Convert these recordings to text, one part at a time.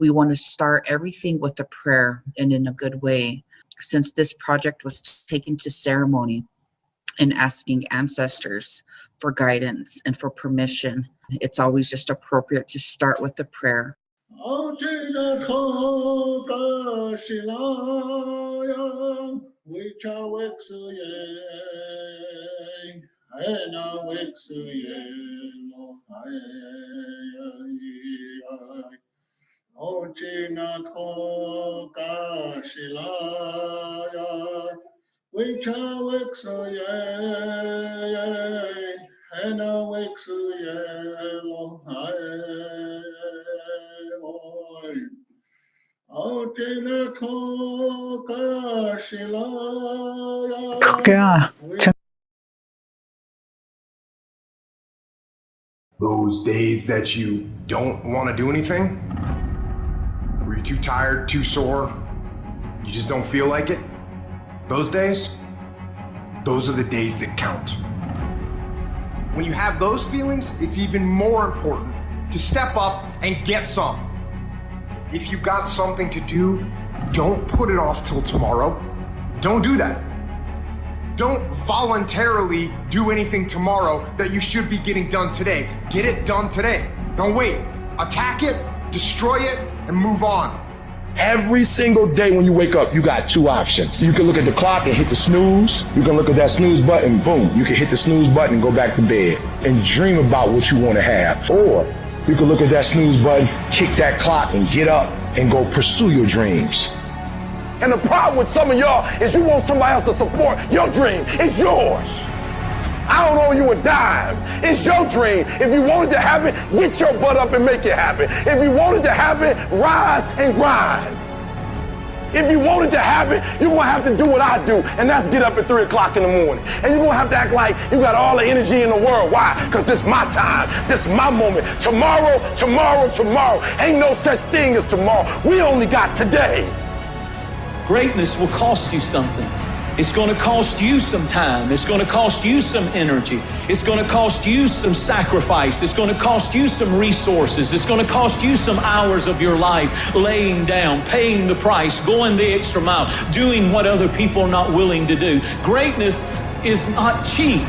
We want to start everything with a prayer and in a good way. Since this project was taken to ceremony and asking ancestors for guidance and for permission, it's always just appropriate to start with a prayer. Those days that you don't want to do anything, where you're too tired, too sore, you just don't feel like it, those days, those are the days that count. When you have those feelings, it's even more important to step up and get some. If you've got something to do, don't put it off till tomorrow. Don't do that. Don't voluntarily do anything tomorrow that you should be getting done today. Get it done today. Don't wait. Attack it, destroy it, and move on. Every single day when you wake up, you got two options. You can look at the clock and hit the snooze. You can look at that snooze button, boom. You can hit the snooze button and go back to bed and dream about what you want to have. Or you can look at that snooze button, kick that clock, and get up and go pursue your dreams. And the problem with some of y'all is you want somebody else to support your dream. It's yours. I don't owe you a dime. It's your dream. If you want it to happen, get your butt up and make it happen. If you want it to happen, rise and grind. If you want it to happen, you're going to have to do what I do, and that's get up at 3 o'clock in the morning. And you're going to have to act like you got all the energy in the world. Why? Because this is my time. This is my moment. Tomorrow, tomorrow, tomorrow. Ain't no such thing as tomorrow. We only got today. Greatness will cost you something. It's going to cost you some time. It's going to cost you some energy. It's going to cost you some sacrifice. It's going to cost you some resources. It's going to cost you some hours of your life laying down, paying the price, going the extra mile, doing what other people are not willing to do. Greatness is not cheap.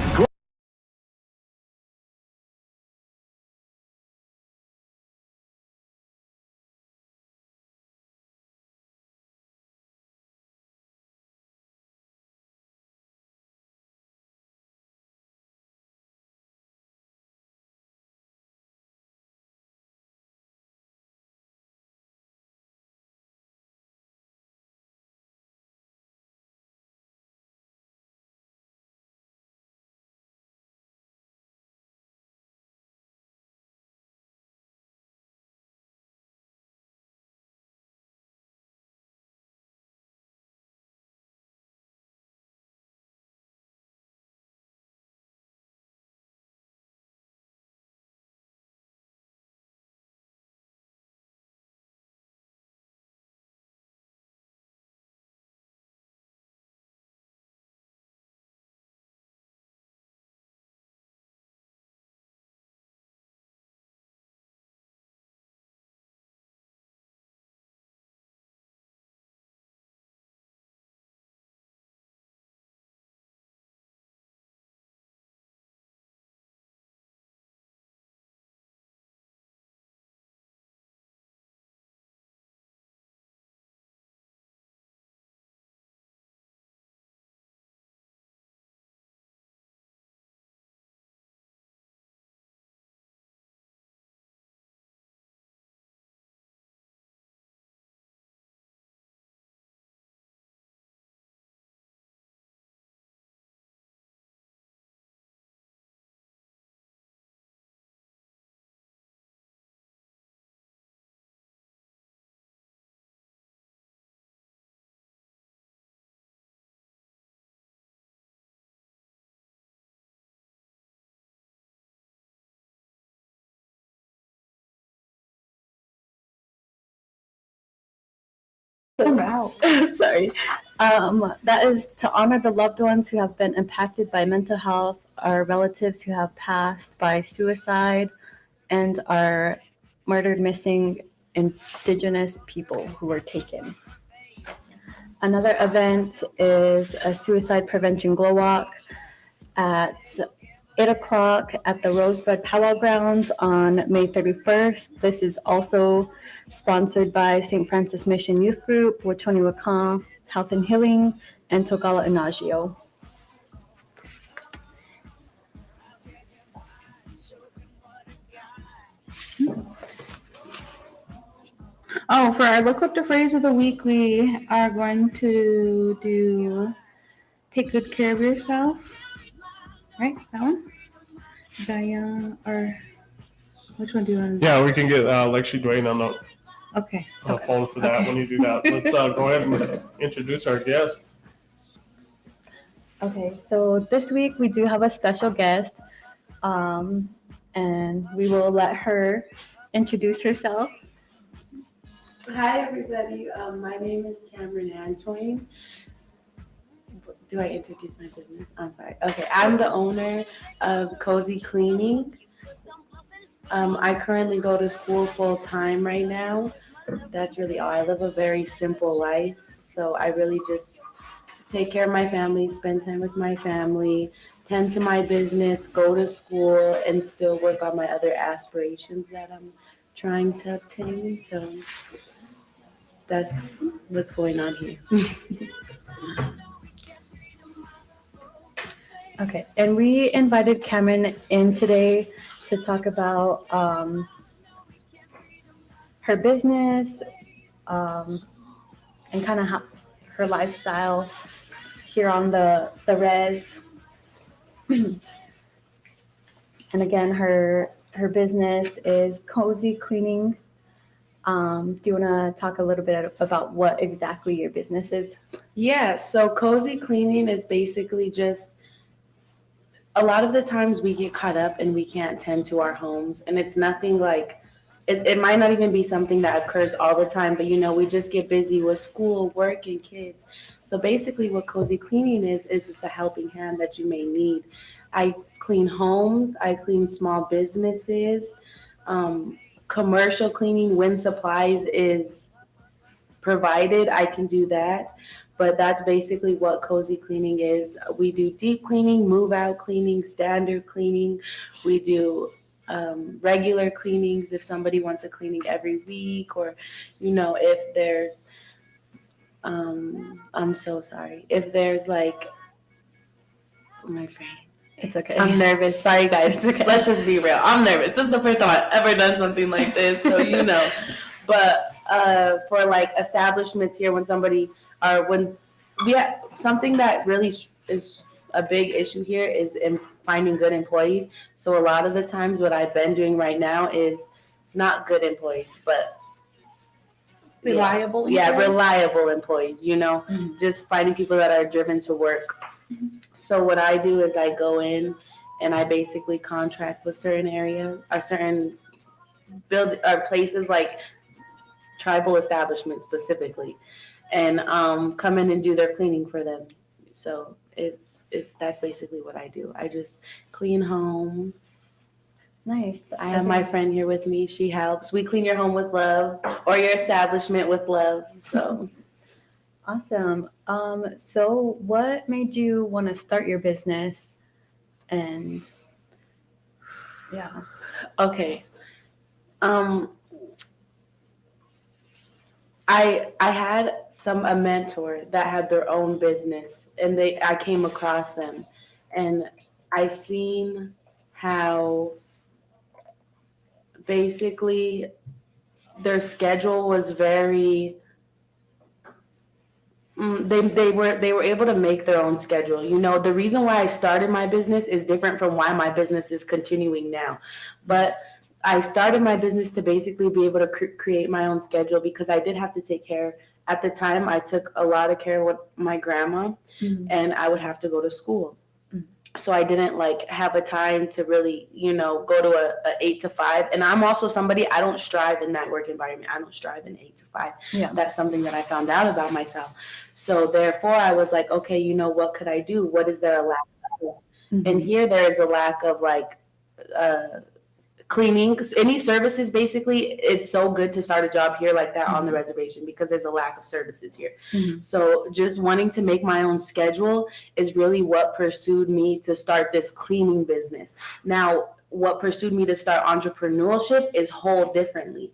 Sorry. That is to honor the loved ones who have been impacted by mental health, our relatives who have passed by suicide, and our murdered, missing, indigenous people who were taken. Another event is a suicide prevention glow walk at 8 o'clock at the Rosebud Powwow Grounds on May 31st. This is also sponsored by St. Francis Mission Youth Group, Wachoni Wakan Health and Healing, and Togala Inagio. Oh, for our look up the phrase of the week, we are going to do take good care of yourself. Right? That one? Diane, or which one do you want to do? Yeah, we can get Lexi Dwayne on the Okay. phone for that when you do that. Let's go ahead and introduce our guests. Okay, so this week we do have a special guest, and we will let her introduce herself. Hi, everybody. My name is Cameron Antoine. Do I introduce my business? I'm sorry. Okay, I'm the owner of Cozy Cleaning. I currently go to school full time right now. That's really all. I live a very simple life. So I really just take care of my family, spend time with my family, tend to my business, go to school, and still work on my other aspirations that I'm trying to obtain. So that's what's going on here. Okay, and we invited Cameron in today to talk about her business and kind of her lifestyle here on the res. And again, her business is Cozy Cleaning. Do you want to talk a little bit about what exactly your business is? Yeah, so Cozy Cleaning is basically just, a lot of the times we get caught up and we can't tend to our homes, and it's nothing like, it might not even be something that occurs all the time, but we just get busy with school, work, and kids. So basically what Cozy Cleaning is the helping hand that you may need. I clean homes, I clean small businesses, commercial cleaning when supplies is provided, I can do that. But that's basically what Cozy Cleaning is. We do deep cleaning, move out cleaning, standard cleaning. We do regular cleanings if somebody wants a cleaning every week, or if there's I'm so sorry, if there's like, my friend, It's okay. I'm nervous. Sorry, guys. Let's just be real. I'm nervous. This is the first time I've ever done something like this, so But for like establishments here, when we have something that really is a big issue here is in finding good employees. So a lot of the times, what I've been doing right now is not good employees, but Reliable. Yeah, reliable employees. Just finding people that are driven to work. So what I do is I go in and I basically contract with certain areas or certain places like tribal establishments specifically, and come in and do their cleaning for them. So that's basically what I do. I just clean homes. Nice. I have my friend here with me. She helps. We clean your home with love, or your establishment with love. So Awesome. So what made you want to start your business? And yeah. okay. I had a mentor that had their own business, and I came across them, and I seen how basically their schedule was very they were able to make their own schedule. The reason why I started my business is different from why my business is continuing now. But I started my business to basically be able to create my own schedule, because I did have to take care. At the time, I took a lot of care of my grandma, and I would have to go to school. So I didn't have a time to really, go to a 8 to 5. And I'm also somebody, I don't strive in that work environment. I don't strive in 8 to 5. Yeah. That's something that I found out about myself. So therefore I was like, okay, what could I do? What is there a lack of? And here there is a lack of cleaning, 'cause any services, basically, it's so good to start a job here like that on the reservation because there's a lack of services here. Mhm. So just wanting to make my own schedule is really what pursued me to start this cleaning business. Now, what pursued me to start entrepreneurship is whole differently.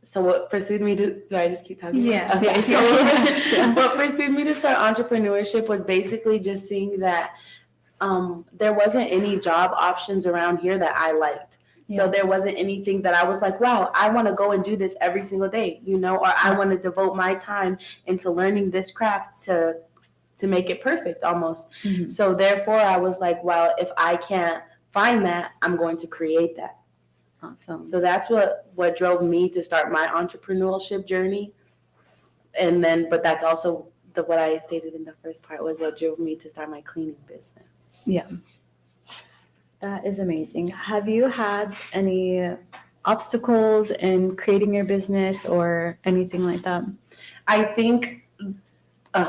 So what pursued me to, do I just keep talking? Yeah. Okay, so Yeah. what pursued me to start entrepreneurship was basically just seeing that there wasn't any job options around here that I liked. So Yeah. there wasn't anything that I was like, wow, I want to go and do this every single day, you know, or I want to devote my time into learning this craft to make it perfect almost. Mhm. So therefore I was like, well, if I can't find that, I'm going to create that. Awesome. So that's what drove me to start my entrepreneurship journey. And then, but that's also what I stated in the first part was what drove me to start my cleaning business. Yeah. That is amazing. Have you had any obstacles in creating your business or anything like that? I think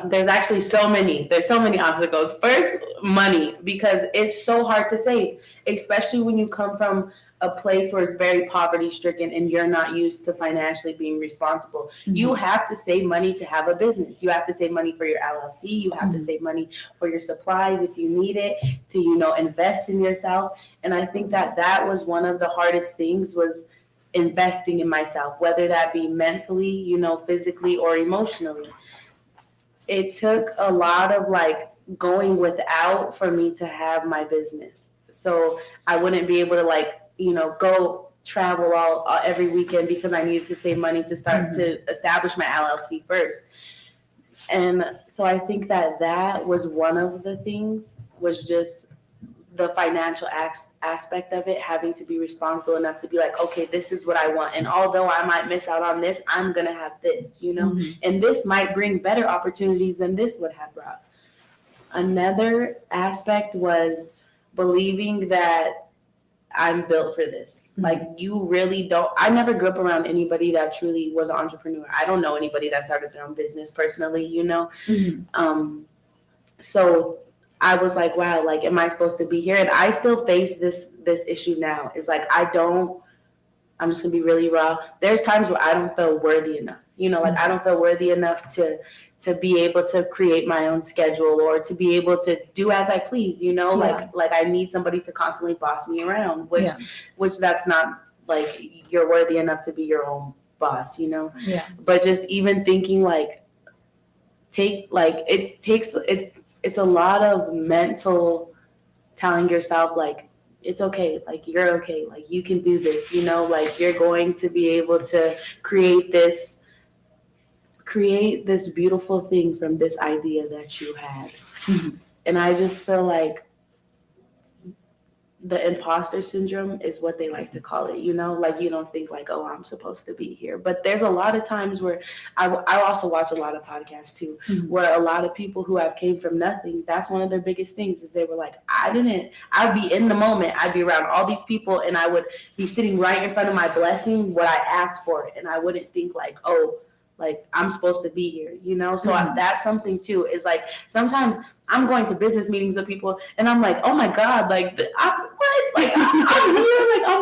there's actually there's so many obstacles. First, money, because it's so hard to save, especially when you come from a place where it's very poverty stricken and you're not used to financially being responsible. You have to save money to have a business. You have to save money for your LLC. You have to save money for your supplies if you need it, to, you know, invest in yourself. And I think that was one of the hardest things, was investing in myself, whether that be mentally, you know, physically or emotionally. It took a lot of like going without for me to have my business. So I wouldn't be able to, like, you know, go travel every weekend because I needed to save money to start to establish my LLC first. And so I think that was one of the things, was just the financial aspect of it, having to be responsible enough to be like, okay, this is what I want. And although I might miss out on this, I'm going to have this, you know, and this might bring better opportunities than this would have brought. Another aspect was believing that I'm built for this. Like, you really don't, I never grew up around anybody that truly was an entrepreneur. I don't know anybody that started their own business personally, you know? So I was like, wow, like, am I supposed to be here? And I still face this issue now. It's like, I'm just gonna be really raw. There's times where I don't feel worthy enough, you know, like I don't feel worthy enough to be able to create my own schedule or to be able to do as I please, you know, like I need somebody to constantly boss me around, which that's not, like, you're worthy enough to be your own boss, you know? Yeah. But just even thinking like, it's a lot of mental telling yourself, like, it's okay, like, you're okay, like, you can do this, you know, like, you're going to be able to create this beautiful thing from this idea that you had. And I just feel like the imposter syndrome is what they like to call it, you know, like, you don't think like, oh, I'm supposed to be here. But there's a lot of times where I also watch a lot of podcasts too, where a lot of people who have came from nothing, that's one of their biggest things, is they were like, I'd be in the moment, I'd be around all these people and I would be sitting right in front of my blessing, what I asked for, and I wouldn't think like, oh, like, I'm supposed to be here, you know? So that's something too, is like, sometimes I'm going to business meetings with people and I'm like, oh my God, like, I'm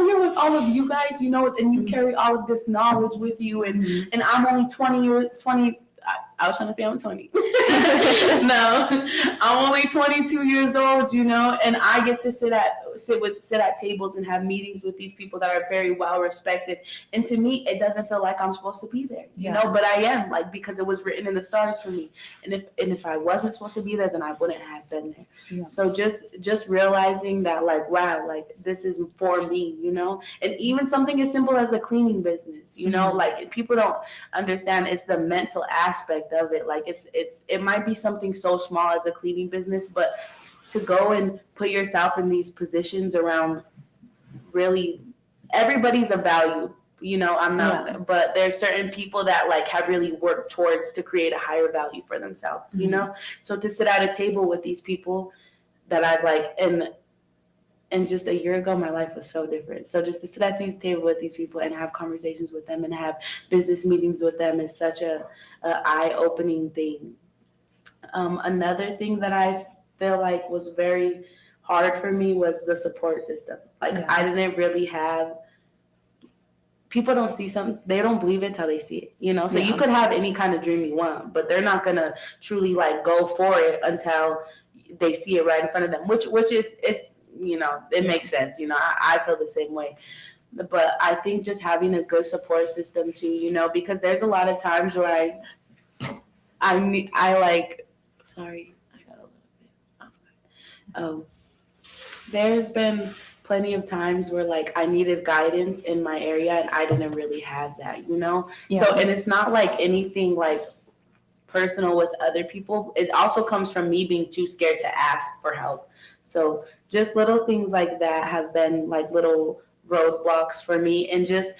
here with all of you guys, you know, and you carry all of this knowledge with you, and I'm only 20, I was trying to say I'm 20. No, I'm only 22 years old, you know, and I get to sit at tables and have meetings with these people that are very well respected. And to me, it doesn't feel like I'm supposed to be there, you know, but I am, like, because it was written in the stars for me. And if I wasn't supposed to be there, then I wouldn't have been there. Yeah. So just realizing that, like, wow, like, this is for me, you know, and even something as simple as a cleaning business, you know, like, people don't understand, it's the mental aspect of it. Like, it might be something so small as a cleaning business, but to go and put yourself in these positions around, really, everybody's a value, you know, I'm not, but there's certain people that, like, have really worked towards to create a higher value for themselves, you know? So to sit at a table with these people that I've, like, and just a year ago, my life was so different. So just to sit at these tables with these people and have conversations with them and have business meetings with them is such a eye-opening thing. Another thing that I feel like was very hard for me was the support system. Like Yeah. I didn't really have, people don't see something, they don't believe it till they see it, you know? So you Yeah. could have any kind of dream you want, but they're not gonna truly like go for it until they see it right in front of them, which is, it's, you know, it makes sense. You know, I feel the same way. But I think just having a good support system too, you know, because there's a lot of times where I like, sorry, I got a little bit. There's been plenty of times where like I needed guidance in my area and I didn't really have that, you know? Yeah. So, and it's not like anything like personal with other people. It also comes from me being too scared to ask for help. So just little things like that have been like little roadblocks for me, and just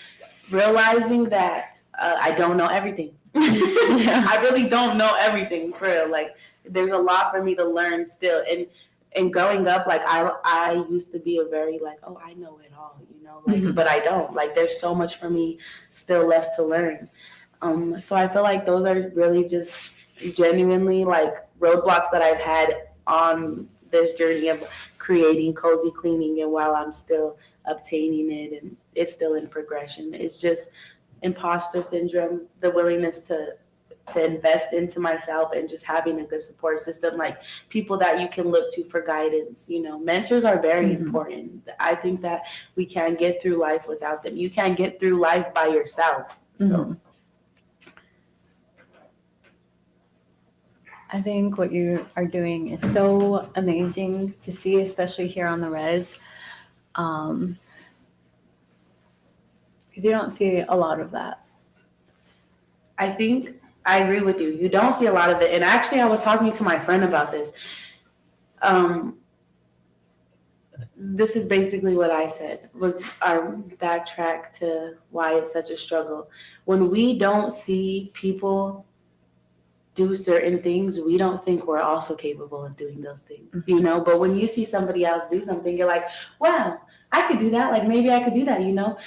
realizing that I don't know everything. I really don't know everything for real. Like there's a lot for me to learn still. And growing up, like I used to be a very like, oh, I know it all, you know, like, but I don't. Like there's so much for me still left to learn. So I feel like those are really just genuinely like roadblocks that I've had on this journey of creating Cozy Cleaning, and while I'm still obtaining it and it's still in progression. It's just imposter syndrome, the willingness to invest into myself, and just having a good support system, like people that you can look to for guidance. You know, mentors are very important. I think that we can't get through life without them. You can't get through life by yourself. So I think what you are doing is so amazing to see, especially here on the res. Because you don't see a lot of that. I think I agree with you. You don't see a lot of it. And actually, I was talking to my friend about this. This is basically what I said, was our backtrack to why it's such a struggle. When we don't see people do certain things, we don't think we're also capable of doing those things, you know? But when you see somebody else do something, you're like, wow, I could do that. Like maybe I could do that, you know?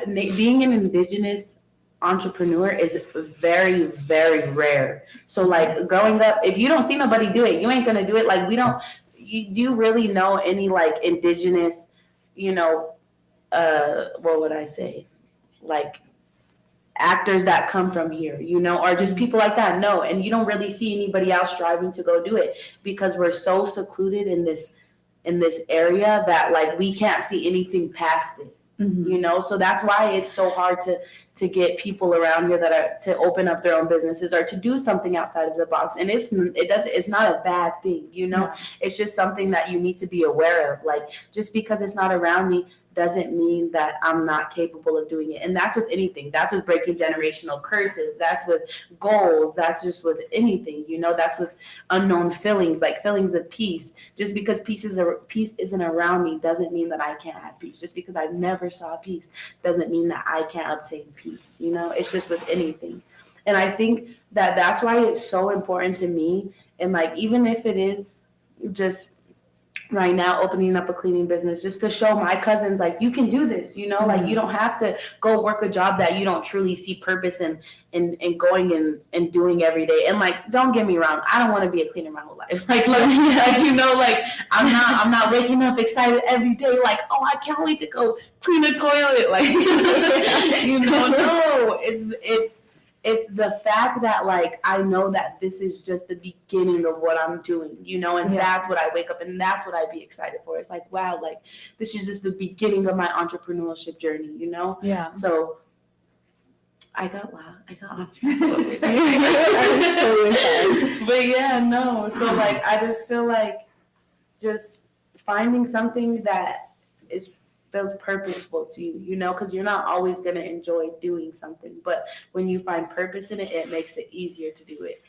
Being an Indigenous entrepreneur is very, very rare. So like growing up, if you don't see nobody do it, you ain't gonna do it. Like do you really know any like Indigenous, you know, what would I say? Like actors that come from here, you know, or just people like that? No. And you don't really see anybody else striving to go do it, because we're so secluded in this area that like we can't see anything past it. You know, so that's why it's so hard to get people around here that are to open up their own businesses or to do something outside of the box. And it's not a bad thing, you know. It's just something that you need to be aware of. Like just because it's not around me doesn't mean that I'm not capable of doing it. And that's with anything. That's with breaking generational curses. That's with goals. That's just with anything, you know. That's with unknown feelings, like feelings of peace. Just because peace isn't around me doesn't mean that I can't have peace. Just because I've never saw peace doesn't mean that I can't obtain peace, you know. It's just with anything. And I think that that's why it's so important to me. And like, even if it is just right now opening up a cleaning business, just to show my cousins, like, you can do this, you know, like you don't have to go work a job that you don't truly see purpose in going and doing every day. And like, don't get me wrong, I don't want to be a cleaner my whole life. Like you know, like I'm not waking up excited every day, like, oh, I can't wait to go clean a toilet. Like, you know, no, it's the fact that like I know that this is just the beginning of what I'm doing, you know, and that's what I wake up and that's what I'd be excited for. It's like, wow, like this is just the beginning of my entrepreneurship journey, you know? Yeah. So I got off. But yeah, no. So like I just feel like just finding something that feels purposeful to you, you know, because you're not always going to enjoy doing something, but when you find purpose in it, it makes it easier to do it.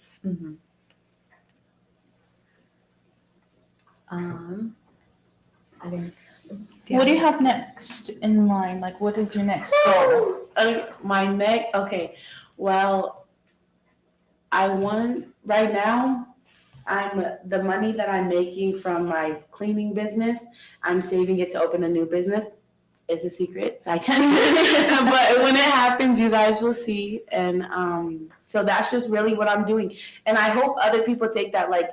I think. What do you have next in line? Like, what is your next goal? Okay. Well, right now, the money that I'm making from my cleaning business, I'm saving it to open a new business. It's a secret, so I can't. But when it happens, you guys will see. And so that's just really what I'm doing. And I hope other people take that like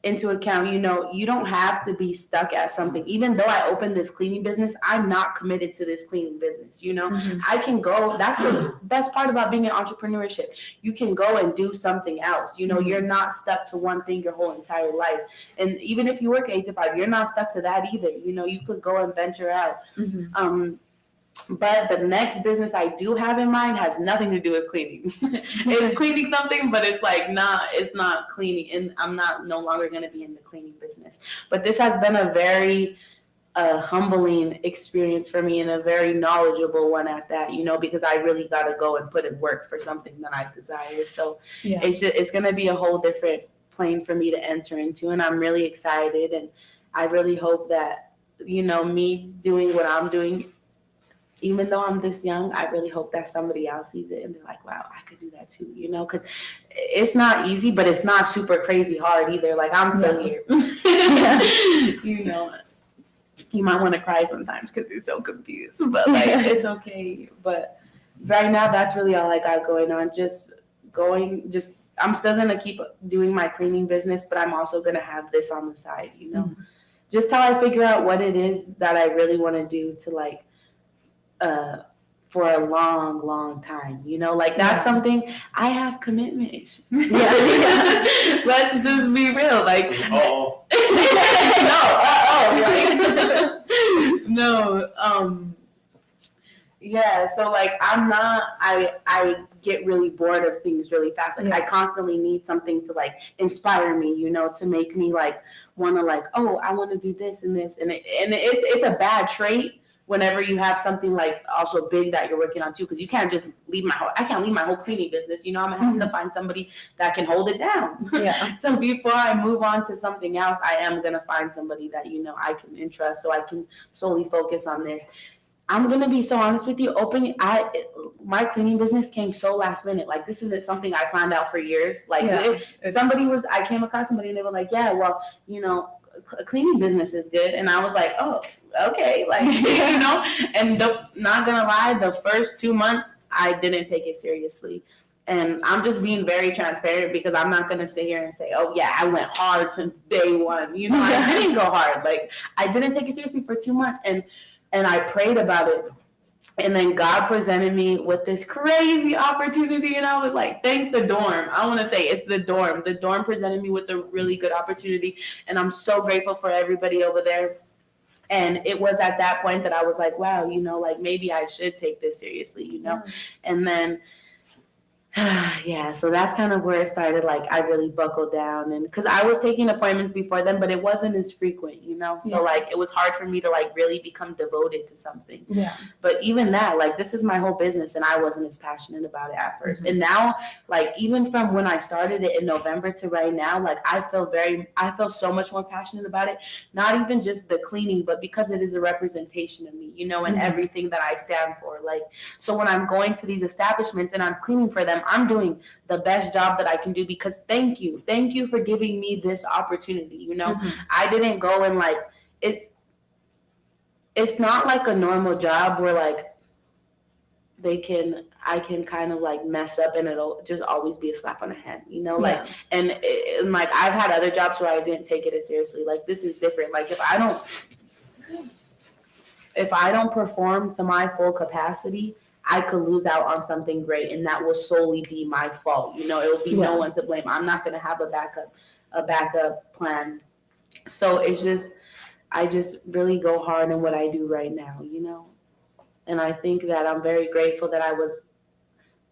into account, you know, you don't have to be stuck at something. Even though I opened this cleaning business, I'm not committed to this cleaning business, you know. I can go, that's the best part about being in entrepreneurship. You can go and do something else, you know. You're not stuck to one thing your whole entire life. And even if you work 8 to 5, you're not stuck to that either, you know. You could go and venture out. But the next business I do have in mind has nothing to do with cleaning. It's cleaning something, but it's like it's not cleaning, and I'm no longer going to be in the cleaning business. But this has been a very humbling experience for me, and a very knowledgeable one at that, you know, because I really got to go and put in work for something that I desire. So it's going to be a whole different plane for me to enter into, and I'm really excited, and I really hope that, you know, me doing what I'm doing, even though I'm this young, I really hope that somebody else sees it and they're like, wow, I could do that too, you know, because it's not easy, but it's not super crazy hard either. Like, I'm still here. You know, you might want to cry sometimes because you're so confused, but like, it's okay. But right now, that's really all I got going on. I'm still going to keep doing my cleaning business, but I'm also going to have this on the side, you know, just till I figure out what it is that I really want to do to, like, for a long, long time, you know, like that's something I have commitment issues. Let's just be real. Like, so like I get really bored of things really fast. Like I constantly need something to like inspire me, you know, to make me like want to like, oh, I want to do this and this, and it's a bad trait whenever you have something like also big that you're working on too, because you can't just I can't leave my whole cleaning business, you know. I'm gonna have to find somebody that can hold it down. So before I move on to something else, I am gonna find somebody that, you know, I can entrust so I can solely focus on this. I'm gonna be so honest with you. My cleaning business came so last minute. Like, this isn't something I planned out for years. Like I came across somebody and they were like, yeah, well, you know, a cleaning business is good. And I was like, oh, okay. Like, you know, and not gonna lie, the first 2 months, I didn't take it seriously. And I'm just being very transparent because I'm not going to sit here and say, oh, yeah, I went hard since day one. You know, I didn't go hard. Like, I didn't take it seriously for 2 months. And I prayed about it. And then God presented me with this crazy opportunity. And I was like, thank the dorm. I want to say it's the dorm. The dorm presented me with a really good opportunity. And I'm so grateful for everybody over there. And it was at that point that I was like, wow, you know, like maybe I should take this seriously, you know. And then so that's kind of where it started. Like, I really buckled down, and because I was taking appointments before then, but it wasn't as frequent, you know. So like, it was hard for me to like really become devoted to something. But even that, like, this is my whole business, and I wasn't as passionate about it at first. And now, like, even from when I started it in November to right now, like, I feel so much more passionate about it. Not even just the cleaning, but because it is a representation of me, you know, and everything that I stand for. Like, so when I'm going to these establishments and I'm cleaning for them, I'm doing the best job that I can do because thank you for giving me this opportunity. You know, I didn't go and like, it's not like a normal job where like I can kind of like mess up and it'll just always be a slap on the head, you know, like, and like, I've had other jobs where I didn't take it as seriously. Like, this is different. Like, if I don't perform to my full capacity, I could lose out on something great, and that will solely be my fault. You know, it will be no one to blame. I'm not going to have a backup plan. So I just really go hard in what I do right now, you know. And I think that I'm very grateful that I was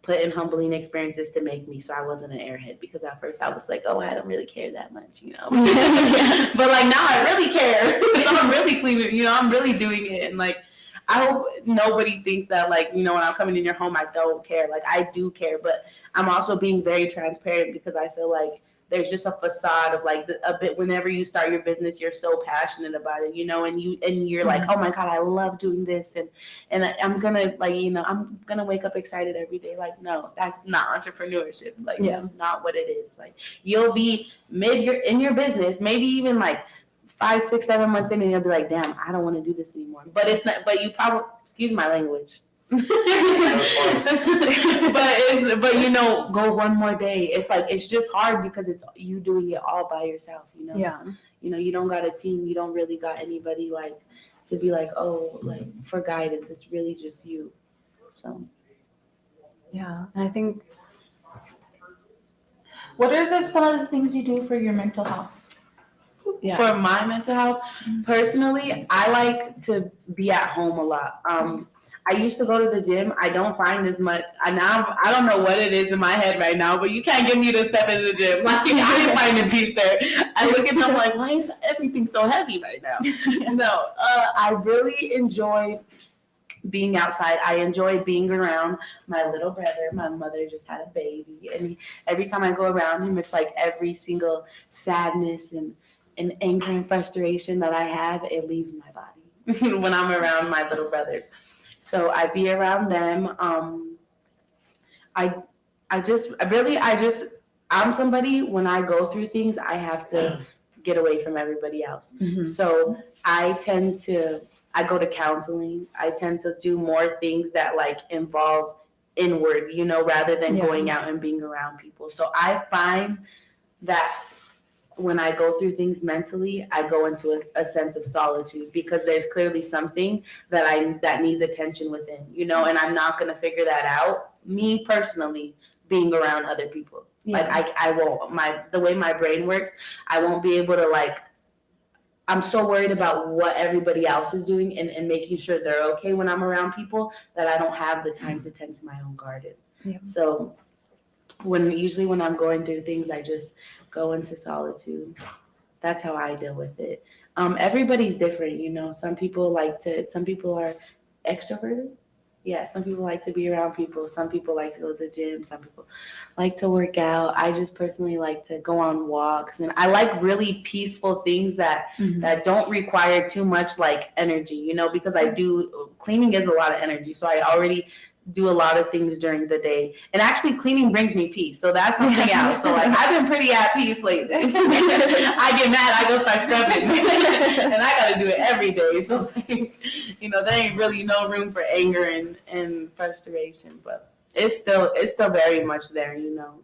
put in humbling experiences to make me so I wasn't an airhead, because at first I was like, oh, I don't really care that much, you know. But like, now I really care. So I'm really cleaning, you know, I'm really doing it. And like, I hope nobody thinks that, like, you know, when I'm coming in your home, I don't care. Like, I do care, but I'm also being very transparent because I feel like there's just a facade of like a bit. Whenever you start your business, you're so passionate about it, you know, and you're like, oh my God, I love doing this, and I'm gonna, like, you know, I'm gonna wake up excited every day. Like, no, that's not entrepreneurship. Like, that's not what it is. Like, you'll be in your business, maybe even like 5, 6, 7 months in, and you'll be like, damn, I don't want to do this anymore. But it's not, but you probably, excuse my language. But it's but go one more day. It's like, it's just hard because it's you doing it all by yourself, Yeah. You don't got a team. You don't really got anybody like to be like, oh, like for guidance. It's really just you. So Yeah. And I think, What are some of the things you do for your mental health? yeah. for my mental health, personally, I like to be at home a lot. I used to go to the gym. I don't find as much. I don't know what it is in my head right now, but you can't get me to step into the gym. Like, I ain't finding peace there. I look at them like, why is everything so heavy right now? No, I really enjoy being outside. I enjoy being around my little brother. My mother just had a baby, and every time I go around him, it's like every single sadness and anger and frustration that I have, it leaves my body when I'm around my little brothers. So I be around them. I'm somebody, when I go through things, I have to get away from everybody else. Mhm. So I go to counseling. I tend to do more things that like involve inward, rather than Yeah. going out and being around people. So I find that when I go through things mentally, I go into a sense of solitude because there's clearly something that needs attention within, and I'm not going to figure that out, me personally, being around other people. Yeah. Like I won't, the way my brain works, I won't be able to I'm so worried about what everybody else is doing and making sure they're okay when I'm around people that I don't have the time to tend to my own garden. Yeah. So usually when I'm going through things, I just go into solitude. That's how I deal with it. Everybody's different, some people are extroverted. Yeah, some people like to be around people. Some people like to go to the gym. Some people like to work out. I just personally like to go on walks. And I like really peaceful things that don't require too much like energy, because cleaning is a lot of energy. So I already do a lot of things during the day. And actually cleaning brings me peace. So that's something else. So I've been pretty at peace lately. I get mad, I go start scrubbing. And I got to do it every day. So, there ain't really no room for anger and frustration, but it's still very much there,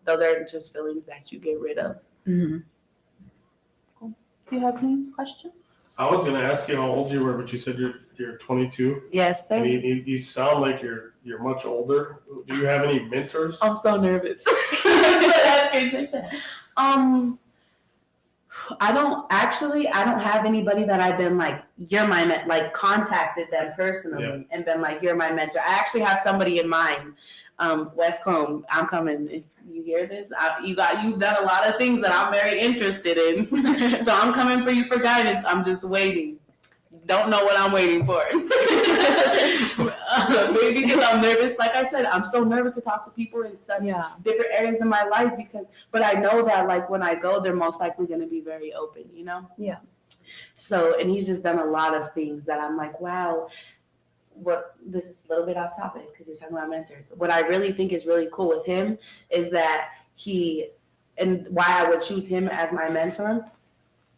though they're just feelings that you get rid of. Mhm. Do you have any questions? I was gonna ask you how old you were, but you said you're 22, Yes, sir. and you sound like you're much older. Do you have any mentors? I'm so nervous. That's crazy. I don't have anybody that I've been like, you're my contacted them personally and been like, you're my mentor. I actually have somebody in mind. West Clone, I'm coming. If you hear this, you've done a lot of things that I'm very interested in. So I'm coming for you for guidance. I'm just waiting. Don't know what I'm waiting for. Maybe because I'm nervous. Like I said, I'm so nervous to talk to people in such different areas of my life but I know that when I go, they're most likely going to be very open, Yeah. So, and he's just done a lot of things that I'm like, wow. This is a little bit off topic because you're talking about mentors. What I really think is really cool with him is that and why I would choose him as my mentor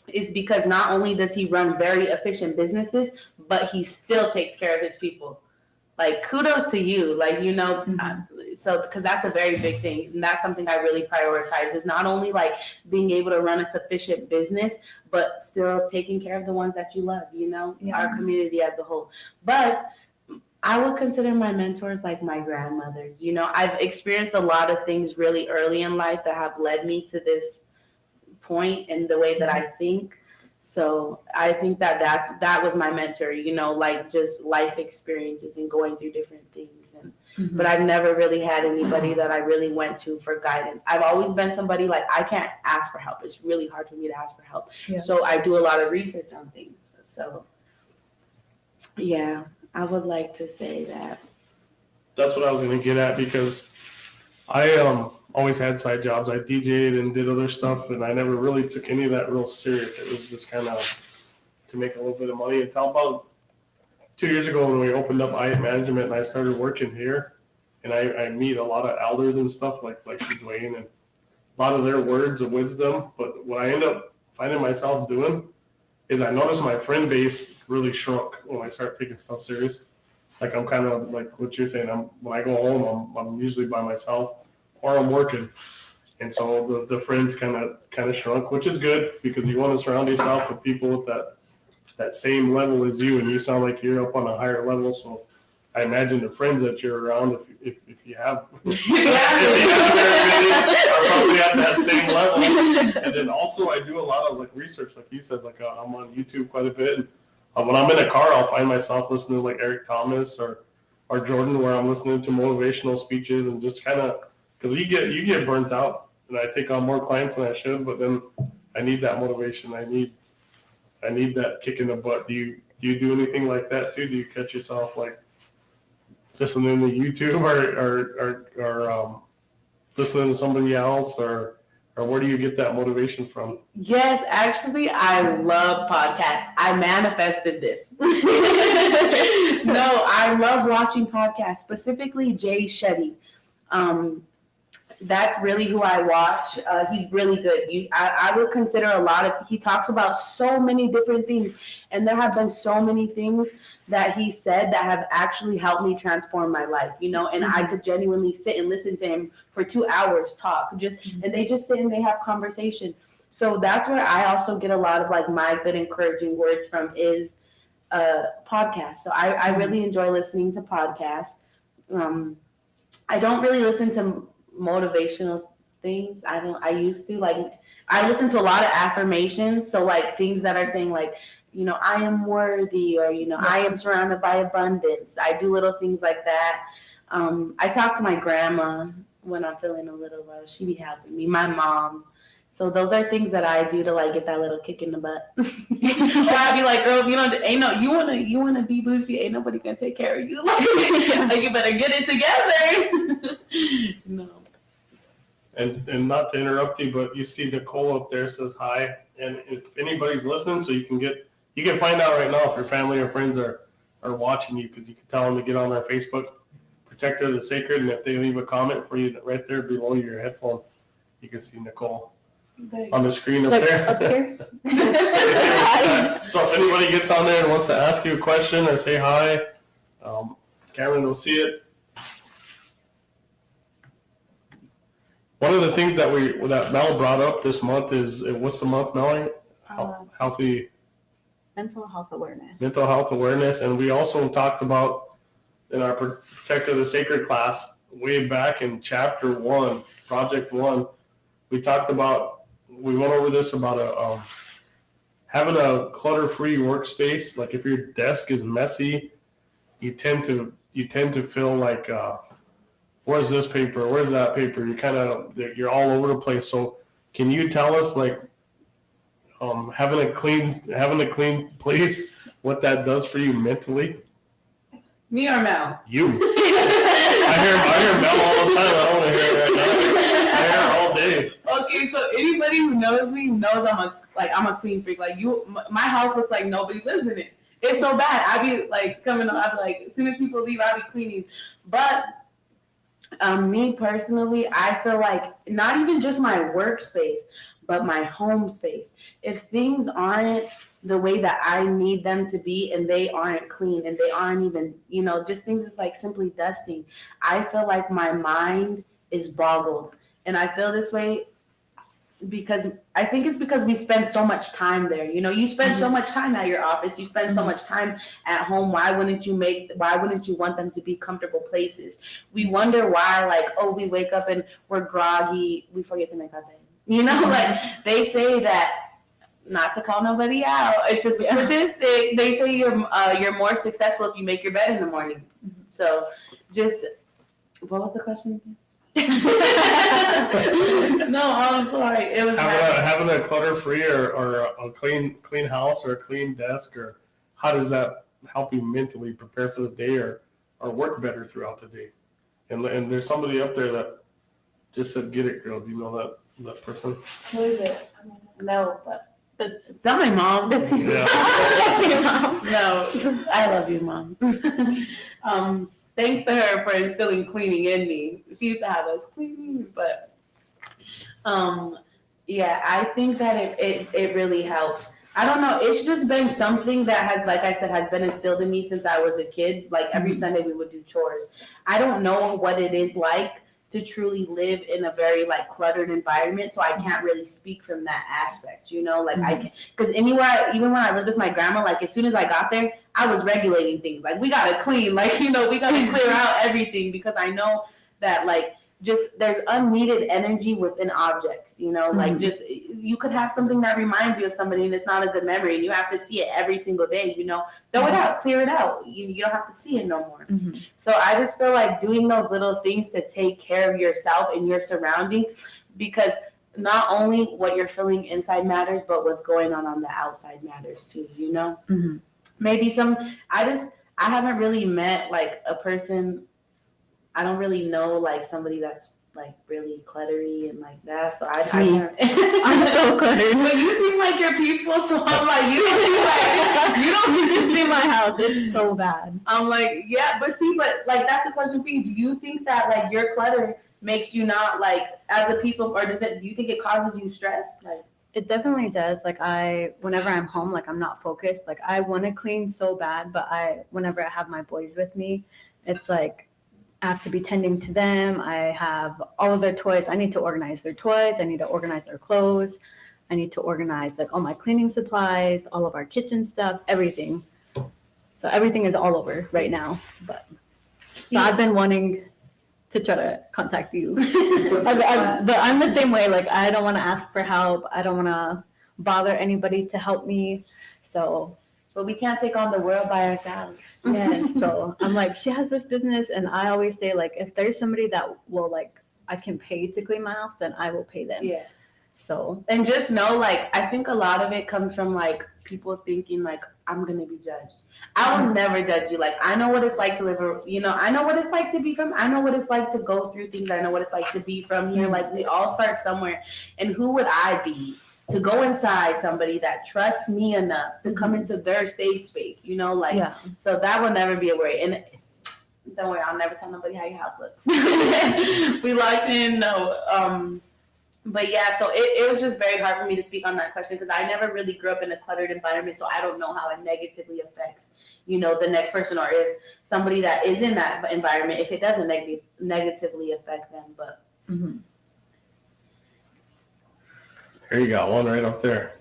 is because not only does he run very efficient businesses, but he still takes care of his people. Like, kudos to you. So because that's a very big thing. And that's something I really prioritize is not only being able to run a sufficient business, but still taking care of the ones that you love, our community as a whole. But I would consider my mentors like my grandmothers. I've experienced a lot of things really early in life that have led me to this point in the way that I think. So I think that was my mentor, just life experiences and going through different things. But I've never really had anybody that I really went to for guidance. I've always been somebody I can't ask for help. It's really hard for me to ask for help. Yeah. So I do a lot of research on things. So yeah, I would like to say that. That's what I was gonna get at because I always had side jobs. I DJ'd and did other stuff, and I never really took any of that real serious. It was just kind of to make a little bit of money. Until about 2 years ago when we opened up IET Management and I started working here, and I meet a lot of elders and stuff like Dwayne and a lot of their words of wisdom. But what I end up finding myself doing is I noticed my friend base really shrunk when I start taking stuff serious. I'm kind of like what you're saying. When I go home, I'm usually by myself. I'm working. And so the friends kind of shrunk, which is good because you want to surround yourself with people with that same level as you, and you sound like you're up on a higher level. So I imagine the friends that you're around, if you have, if you have are probably at that same level. And then also I do a lot of like research, like you said, like I'm on YouTube quite a bit. And when I'm in a car, I'll find myself listening to like Eric Thomas or Jordan, where I'm listening to motivational speeches and just kind of, because you get burnt out, and I take on more clients than I should, but then I need that motivation. I need that kick in the butt. Do you do anything like that too? Do you catch yourself like listening to YouTube or listening to somebody else, or where do you get that motivation from? Yes, actually, I love podcasts. I manifested this. No, I love watching podcasts, specifically Jay Shetty. That's really who I watch. He's really good. I would consider he talks about so many different things, and there have been so many things that he said that have actually helped me transform my life, and I could genuinely sit and listen to him for 2 hours talk, and they just sit and they have conversation. So that's where I also get a lot of like my good encouraging words from is podcasts. So I really enjoy listening to podcasts. I don't really listen to motivational things. I used to, like, I listen to a lot of affirmations. So like things that are saying like, I am worthy, or, I am surrounded by abundance. I do little things like that. I talk to my grandma when I'm feeling a little low. She be helping me, my mom. So those are things that I do to like get that little kick in the butt. Or I'd be like, girl, you wanna be bougie, ain't nobody gonna take care of you. Like you better get it together. No. And not to interrupt you, but you see Nicole up there says hi. And if anybody's listening, so you can find out right now if your family or friends are watching you, because you can tell them to get on their Facebook, Protector of the Sacred, and if they leave a comment for you right there below your headphone, you can see Nicole on the screen up there. Up here. So if anybody gets on there and wants to ask you a question or say hi, Cameron will see it. One of the things that Mel brought up this month is, what's the month, Melanie? Healthy Mental health awareness. Mental health awareness. And we also talked about in our Protector of the Sacred class way back in chapter 1, project 1, we went over this about having a clutter-free workspace. Like if your desk is messy, you tend to feel like, where's this paper? Where's that paper? You're all over the place. So can you tell us, like, having a clean place, what that does for you mentally? Me or Mel? You. I hear Mel all the time. I don't want to hear it right now. I hear her all day. Okay, so anybody who knows me knows I'm a clean freak. Like my house looks like nobody lives in it. It's so bad. I be like coming up. I be like, as soon as people leave, I be cleaning. But me personally, I feel like not even just my workspace, but my home space. If things aren't the way that I need them to be, and they aren't clean, and they aren't even, just things is like simply dusting, I feel like my mind is boggled. And I feel this way because I think it's because we spend so much time there. You spend so much time at your office, you spend so much time at home. Why wouldn't you want them to be comfortable places? We wonder why, like, we wake up and we're groggy, we forget to make our bed. Like they say that, not to call nobody out, it's just a statistic. They say you're more successful if you make your bed in the morning. So just, what was the question again? No, I'm sorry. It was having a clutter-free or a clean house or a clean desk, or how does that help you mentally prepare for the day or work better throughout the day? And there's somebody up there that just said, "Get it, girl." Do you know that person? Who is it? No, but it's not my mom. That's your Yeah. That's your mom. No, I love you, Mom. Thanks to her for instilling cleaning in me. She used to have us cleaning, but I think that it really helps. I don't know. It's just been something that has, like I said, has been instilled in me since I was a kid. Like every Sunday we would do chores. I don't know what it is like to truly live in a very like cluttered environment, so I can't really speak from that aspect, you know, like I can, because anywhere, even when I lived with my grandma, like as soon as I got there, I was regulating things, like we gotta clean, like, you know, we gotta clear out everything, because I know that like just there's unneeded energy within objects, you know, like just you could have something that reminds you of somebody and it's not a good memory and you have to see it every single day, you know, throw it out, clear it out, you don't have to see it no more. So I just feel like doing those little things to take care of yourself and your surrounding, because not only what you're feeling inside matters, but what's going on the outside matters too, you know. Maybe I haven't really met like a person, I don't really know like somebody that's like really cluttery and like that. So I'm so cluttered. But you seem like you're peaceful, so I'm like, you don't see my house. It's so bad. I'm like, yeah, but like that's a question for you. Do you think that like your clutter makes you not like as a peaceful, or do you think it causes you stress? Like It definitely does. Like whenever I'm home, like I'm not focused. Like I want to clean so bad, but whenever I have my boys with me, it's like I have to be tending to them. I have all of their toys. I need to organize their toys. I need to organize their clothes. I need to organize like all my cleaning supplies, all of our kitchen stuff, everything. So everything is all over right now. But so I've been wanting to try to contact you. But I'm the same way. Like I don't want to ask for help. I don't want to bother anybody to help me. So, but we can't take on the world by ourselves. yeah. So I'm like, she has this business, and I always say like, if there's somebody that will like, I can pay to clean my house, then I will pay them. Yeah. So, and just know, like, I think a lot of it comes from like people thinking like I'm gonna be judged. I will never judge you. Like I know what it's like to live, I know what it's like to be from. I know what it's like to go through things. I know what it's like to be from here. Like we all start somewhere. And who would I be to go inside somebody that trusts me enough to come into their safe space? Like so that will never be a worry. And don't worry, I'll never tell nobody how your house looks. We locked in. No. But yeah, so it was just very hard for me to speak on that question because I never really grew up in a cluttered environment, so I don't know how it negatively affects, the next person, or if somebody that is in that environment, if it doesn't negatively affect them. But Here you got one right up there.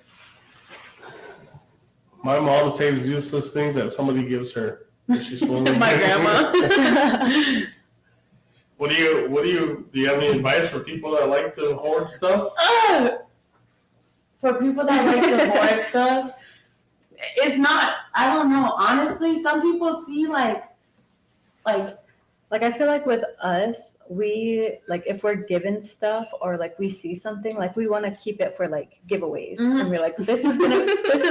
My mom saves useless things that somebody gives her. She's slowly my grandma. Do you have any advice for people that like to hoard stuff? For people that like to hoard stuff, it's not, I don't know. Honestly, some people see like I feel like with us, we like if we're given stuff or like we see something, like we want to keep it for like giveaways, and we're like, this is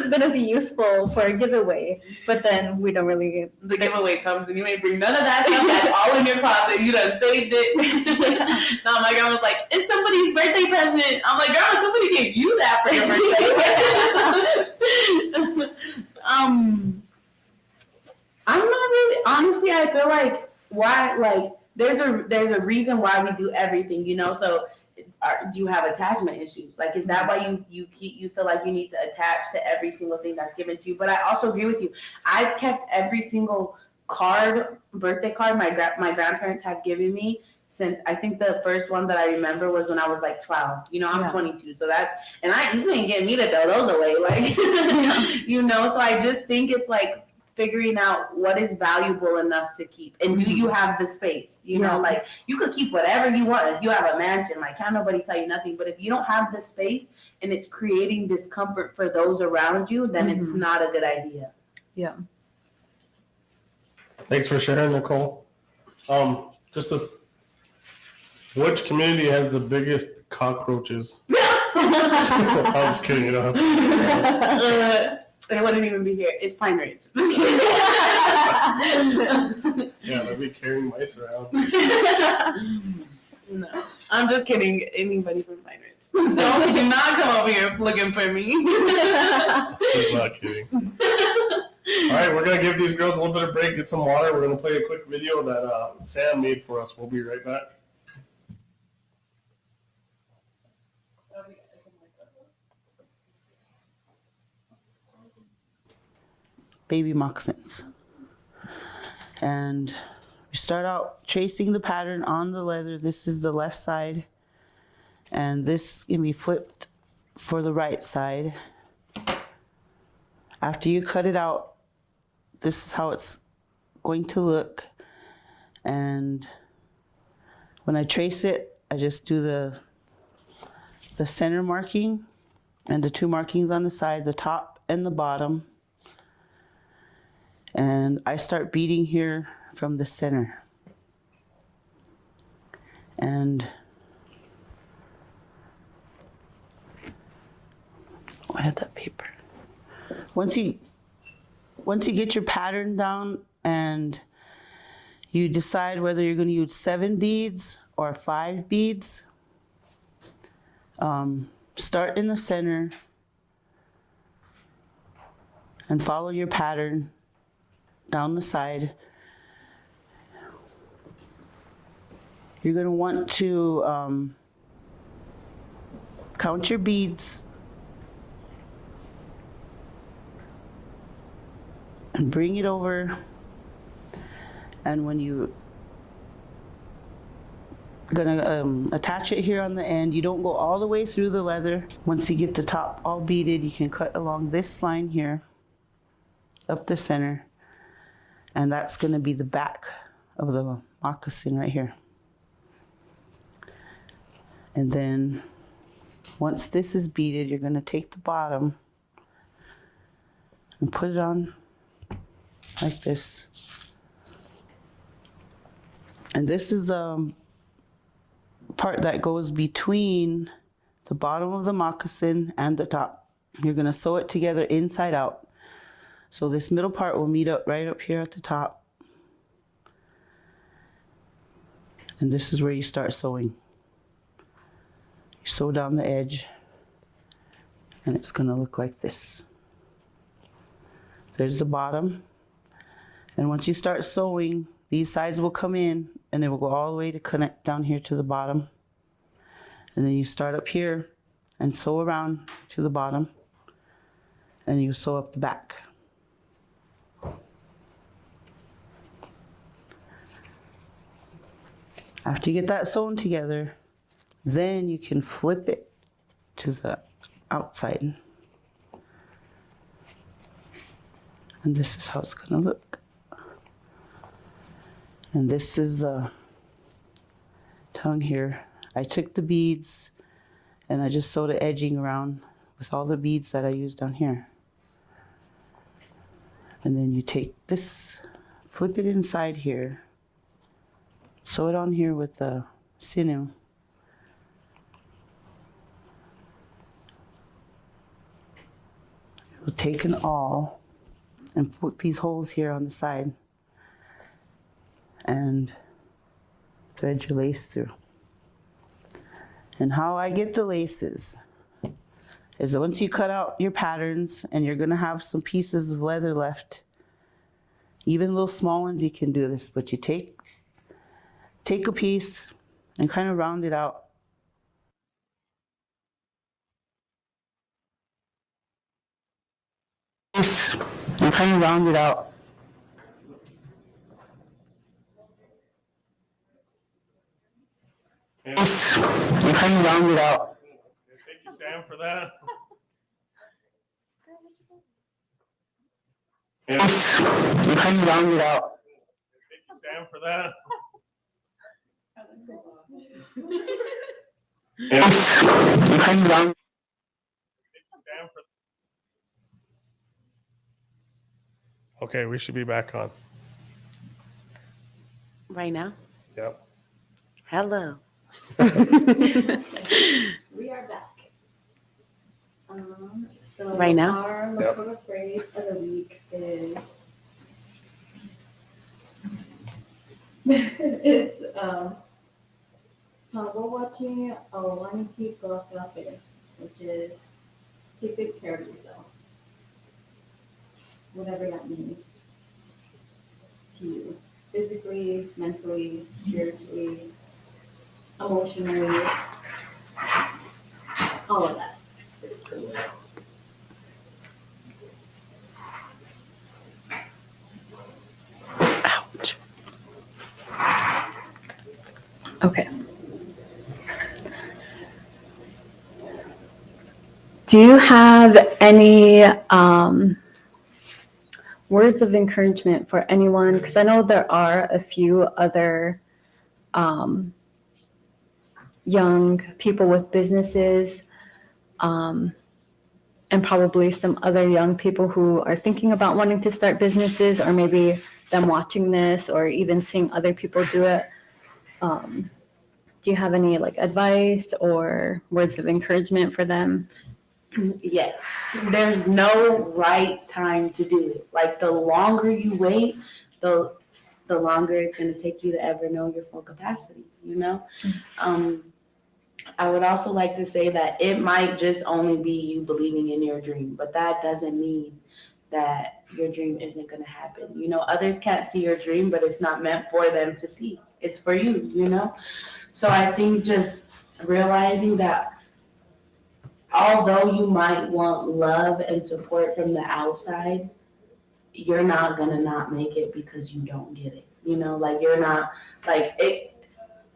gonna be useful for a giveaway. But then we don't really. The giveaway comes and you ain't bring none of that stuff. That's all in your closet. You done saved it. No, my grandma's like, it's somebody's birthday present. I'm like, grandma, somebody gave you that for your birthday. I'm not really. Honestly, I feel like. Why, like, there's a reason why we do everything, so do you have attachment issues? Like, is that why you feel like you need to attach to every single thing that's given to you? But I also agree with you. I've kept every single birthday card my grandparents have given me since I think the first one that I remember was when I was like 12. I'm 22, so you ain't getting me to throw those away, like, so I just think it's like figuring out what is valuable enough to keep, and do you have the space? Like you could keep whatever you want if you have a mansion. Like can't nobody tell you nothing. But if you don't have the space and it's creating discomfort for those around you, then it's not a good idea. Yeah. Thanks for sharing, Nicole. Which community has the biggest cockroaches? I'm just kidding. They wouldn't even be here. It's Pine Ridge. Yeah, they'll be carrying mice around. No, I'm just kidding. Anybody from Pine Ridge. Do not come over here looking for me. She's not kidding. All right, we're going to give these girls a little bit of break, get some water. We're going to play a quick video that Sam made for us. We'll be right back. Baby moccasins. And You start out tracing the pattern on the leather. This is the left side, and this can be flipped for the right side. After you cut it out, this is how it's going to look. And when I trace it, I just do the center marking and the two markings on the side, the top and the bottom. And I start beading here from the center. And I had that paper. Once you get your pattern down and you decide whether you're going to use 7 beads or 5 beads, start in the center and follow your pattern down the side. You're going to want to count your beads and bring it over. And when you gonna attach it here on the end, you don't go all the way through the leather. Once you get the top all beaded, you can cut along this line here, up the center, and that's gonna be the back of the moccasin right here. And then once this is beaded, you're gonna take the bottom and put it on like this. And this is the part that goes between the bottom of the moccasin and the top. You're gonna sew it together inside out. So this middle part will meet up right up here at the top. And this is where you start sewing. You sew down the edge, and it's gonna look like this. There's the bottom. And once you start sewing, these sides will come in, and they will go all the way to connect down here to the bottom. And then you start up here and sew around to the bottom, and you sew up the back. After you get that sewn together, then you can flip it to the outside. And this is how it's gonna look. And this is the tongue here. I took the beads and I just sewed the edging around with all the beads that I used down here. And then you take this, flip it inside here, sew it on here with the sinew. We'll take an awl and put these holes here on the side and thread your lace through. And how I get the laces is that once you cut out your patterns and you're gonna have some pieces of leather left, even little small ones, you can do this, but you take a piece and kind of round it out. And kind of round it out. And And kind of round it out. thank you, Sam, for that. And And kind of round it out. thank you, Sam, for that. And kind of round. Sam, for okay, we should be back on. Right now? Yep. Hello. We are back. So Right now? our Lakota phrase of the week is it's Tabo watching Awaniki Kafe, which is take good care of yourself. Whatever that means to you. Physically, mentally, spiritually, emotionally, all of that. Ouch. Do you have any words of encouragement for anyone? Because I know there are a few other young people with businesses, and probably some other young people who are thinking about wanting to start businesses, or maybe them watching this or even seeing other people do it. Do you have any like advice or words of encouragement for them? Yes, there's no right time to do it. Like the longer you wait, the longer it's going to take you to ever know your full capacity, you know? I would also like to say that it might just only be you believing in your dream, but that doesn't mean that your dream isn't going to happen. You know, others can't see your dream, but it's not meant for them to see. It's for you, you know? So I think just realizing that although you might want love and support from the outside, you're not gonna not make it because you don't get it. You know, like you're not like it.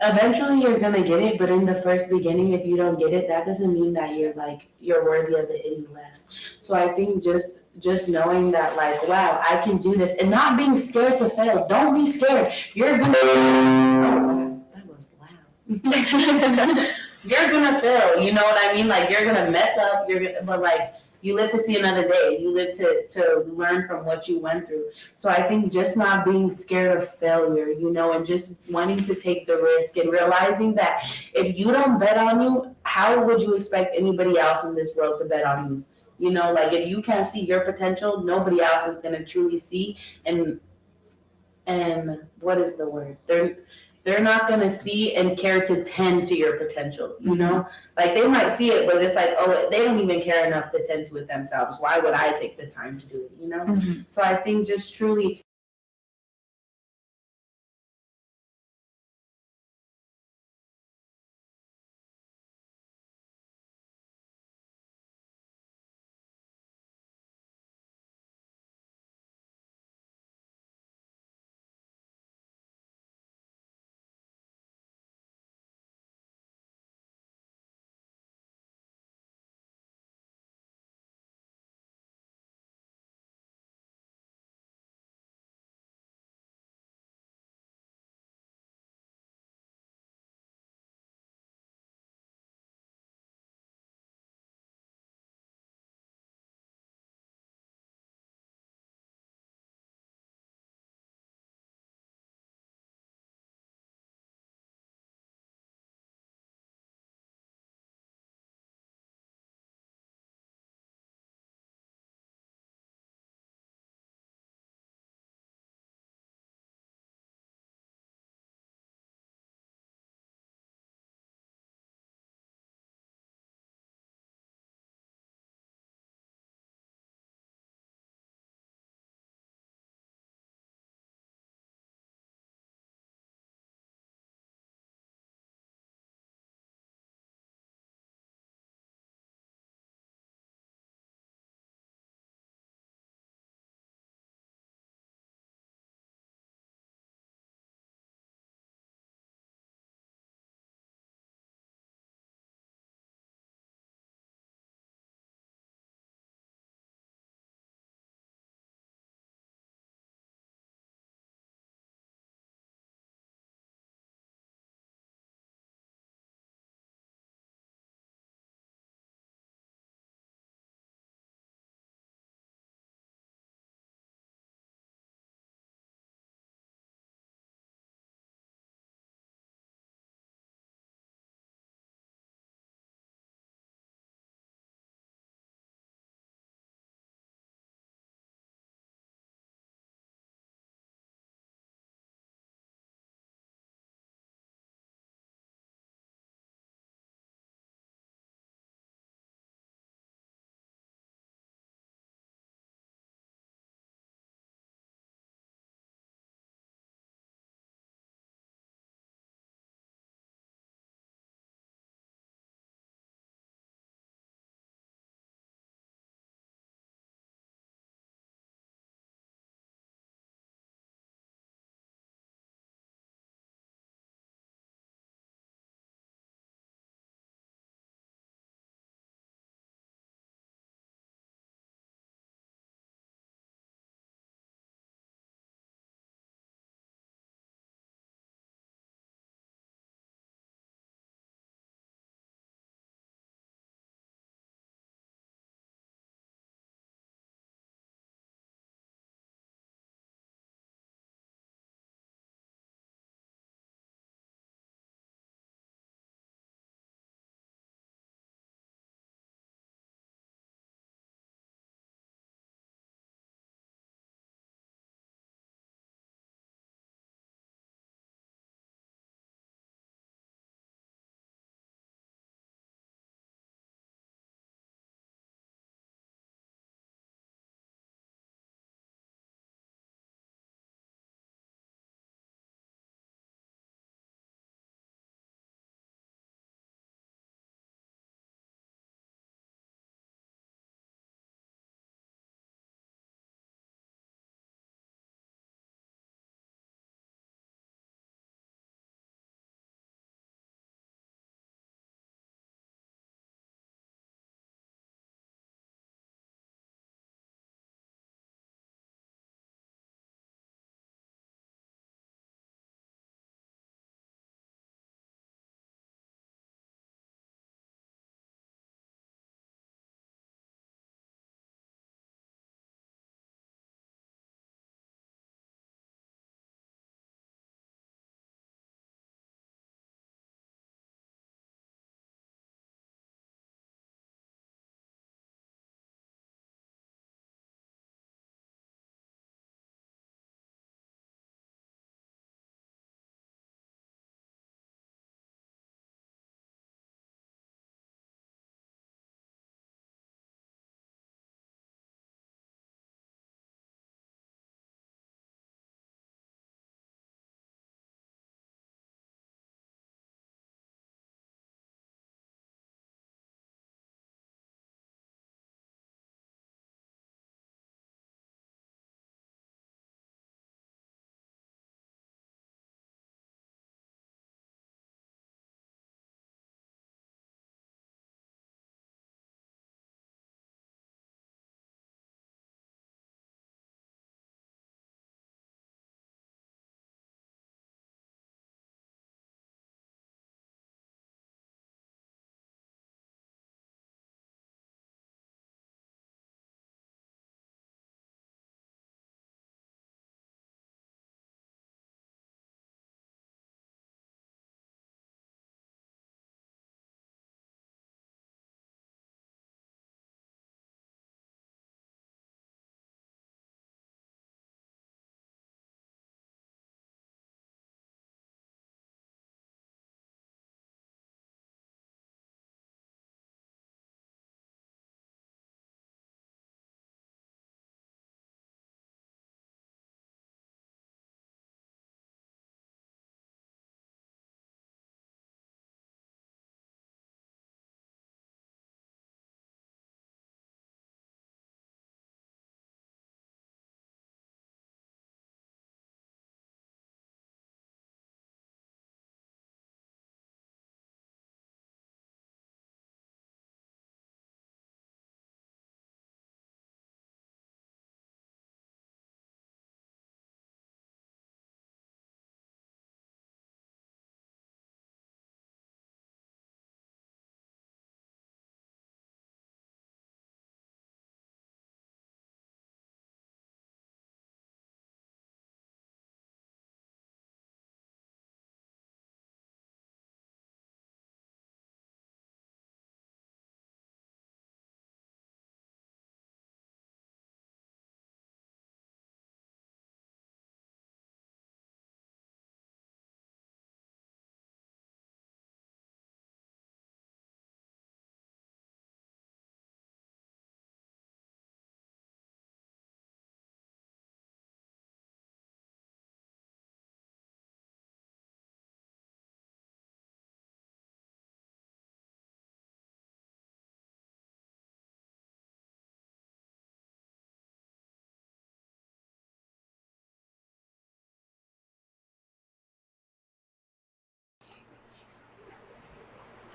Eventually, you're gonna get it, but in the first beginning, if you don't get it, that doesn't mean that you're worthy of it any less. So I think just knowing that, like, wow, I can do this, and not being scared to fail. Don't be scared. You're gonna. Oh, that was loud. You're gonna fail. You know what I mean? Like you're gonna mess up. But like you live to see another day. You live to learn from what you went through. So I think just not being scared of failure, you know, and just wanting to take the risk and realizing that if you don't bet on you, how would you expect anybody else in this world to bet on you? You know, like if you can't see your potential, nobody else is gonna truly see. And what is the word? They're not gonna see and care to tend to your potential, you know? Like they might see it, but it's like, oh, they don't even care enough to tend to it themselves. Why would I take the time to do it, you know? So I think just truly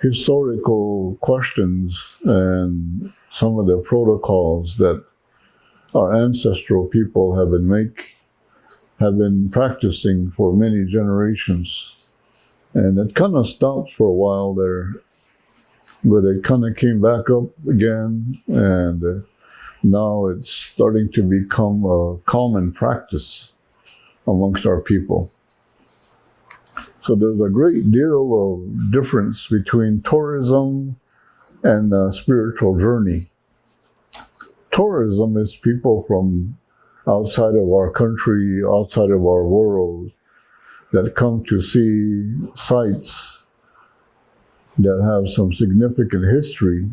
historical questions and some of the protocols that our ancestral people have been practicing for many generations. And it kind of stopped for a while there, but it kind of came back up again, and now it's starting to become a common practice amongst our people. So there's a great deal of difference between tourism and a spiritual journey. Tourism is people from outside of our country, outside of our world, that come to see sites that have some significant history.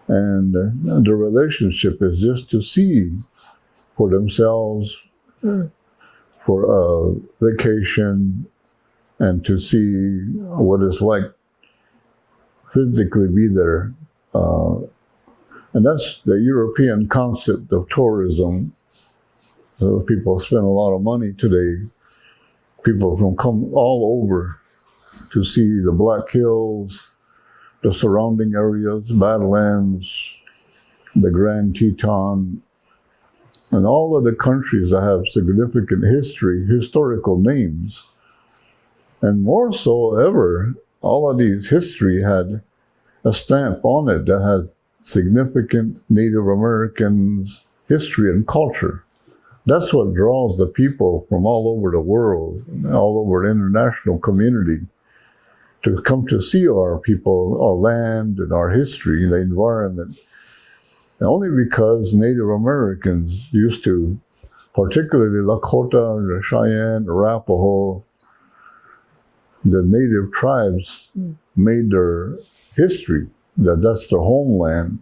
And the relationship is just to see for themselves, for a vacation, and to see what it's like physically be there. And that's the European concept of tourism. So people spend a lot of money today. People from come all over to see the Black Hills, the surrounding areas, Badlands, the Grand Teton, and all of the countries that have significant history, historical names. And more so ever, all of these history had a stamp on it that has significant Native Americans history and culture. That's what draws the people from all over the world, all over the international community, to come to see our people, our land, and our history, the environment. And only because Native Americans used to, particularly Lakota, the Cheyenne, the Arapaho, the native tribes made their history, that's their homeland,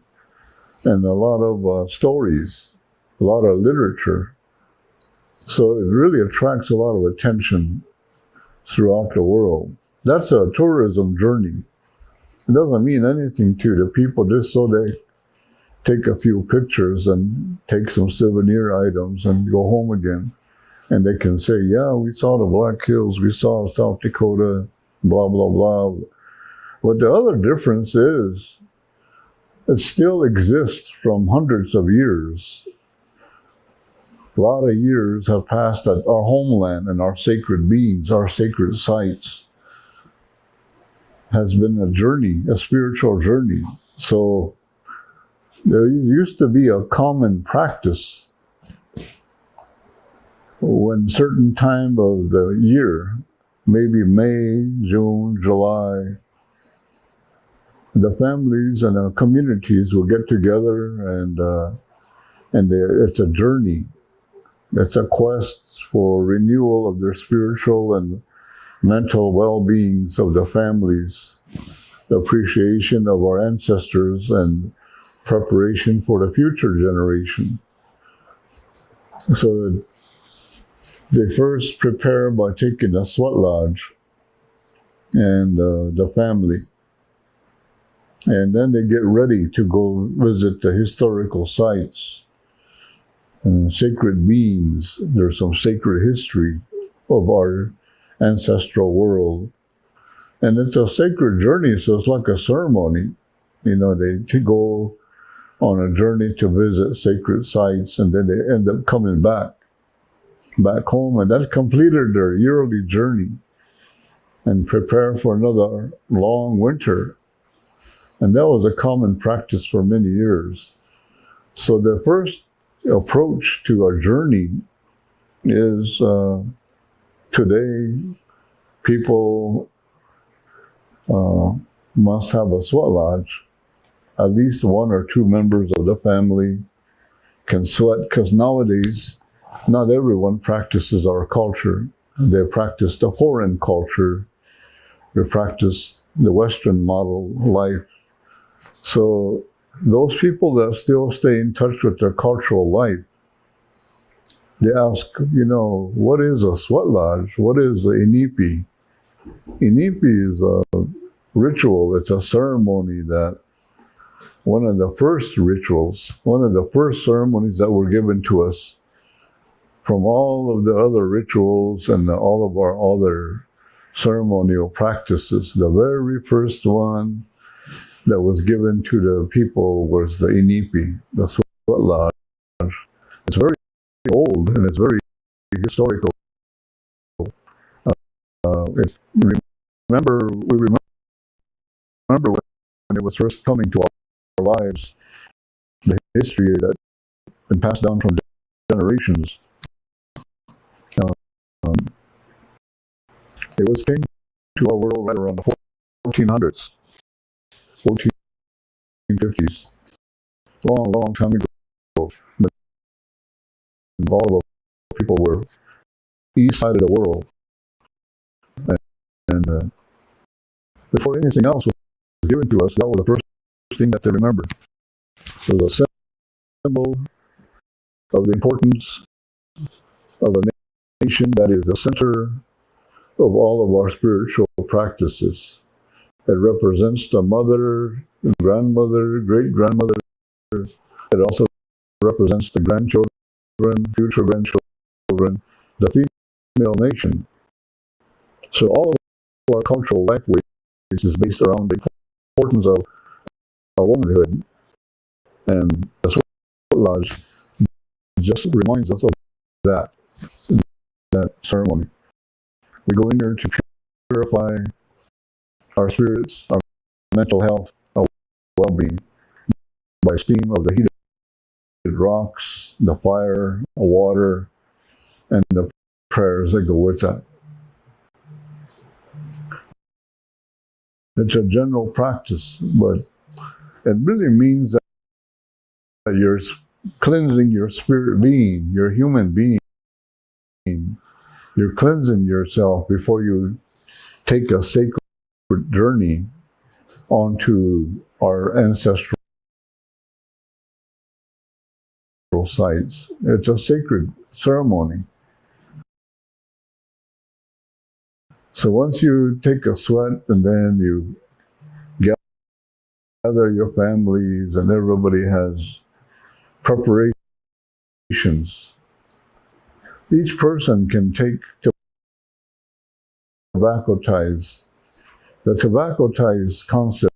and a lot of stories, a lot of literature. So it really attracts a lot of attention throughout the world. That's a tourism journey. It doesn't mean anything to the people just so they take a few pictures and take some souvenir items and go home again. And they can say, yeah, we saw the Black Hills, we saw South Dakota, blah, blah, blah. But the other difference is it still exists from hundreds of years. A lot of years have passed at our homeland and our sacred beings, our sacred sites, has been a journey, a spiritual journey. So there used to be a common practice when certain time of the year, maybe May, June, July, the families and the communities will get together and it's a journey. It's a quest for renewal of their spiritual and mental well-beings of the families, the appreciation of our ancestors, and preparation for the future generation. So they first prepare by taking a sweat lodge and the family. And then they get ready to go visit the historical sites, sacred beings. There's some sacred history of our ancestral world. And it's a sacred journey, so it's like a ceremony. You know, they go on a journey to visit sacred sites, and then they end up coming back home, and that completed their yearly journey and prepare for another long winter. And that was a common practice for many years. So the first approach to a journey is today people must have a sweat lodge. At least one or two members of the family can sweat, because nowadays not everyone practices our culture. They practice the foreign culture. They practice the Western model life. So those people that still stay in touch with their cultural life, they ask, what is a sweat lodge? What is a inipi? Inipi is a ritual. It's a ceremony that one of the first rituals, one of the first ceremonies that were given to us from all of the other rituals and all of our other ceremonial practices. The very first one that was given to the people was the Inipi, the sweat lodge. It's very old and it's very historical. We remember when it was first coming to our lives, the history that been passed down from generations. It was came to our world right around the 1400s, 1450s, long time ago. But all of people were east side of the world, and before anything else was given to us, that was the first thing that they remembered. It was a symbol of the importance of a nation that is the center of all of our spiritual practices. It represents the mother, grandmother, great-grandmother. It also represents the grandchildren, future grandchildren, the female nation. So all of our cultural life is based around the importance of our womanhood. And the Sweat Lodge just reminds us of that ceremony. We go in there to purify our spirits, our mental health, our well-being by steam of the heated rocks, the fire, the water, and the prayers that go with that. It's a general practice, but it really means that you're cleansing your spirit being, your human being. You're cleansing yourself before you take a sacred journey onto our ancestral sites. It's a sacred ceremony. So once you take a sweat and then you gather your families and everybody has preparations, each person can take tobacco ties. The tobacco ties concept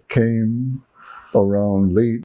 came around late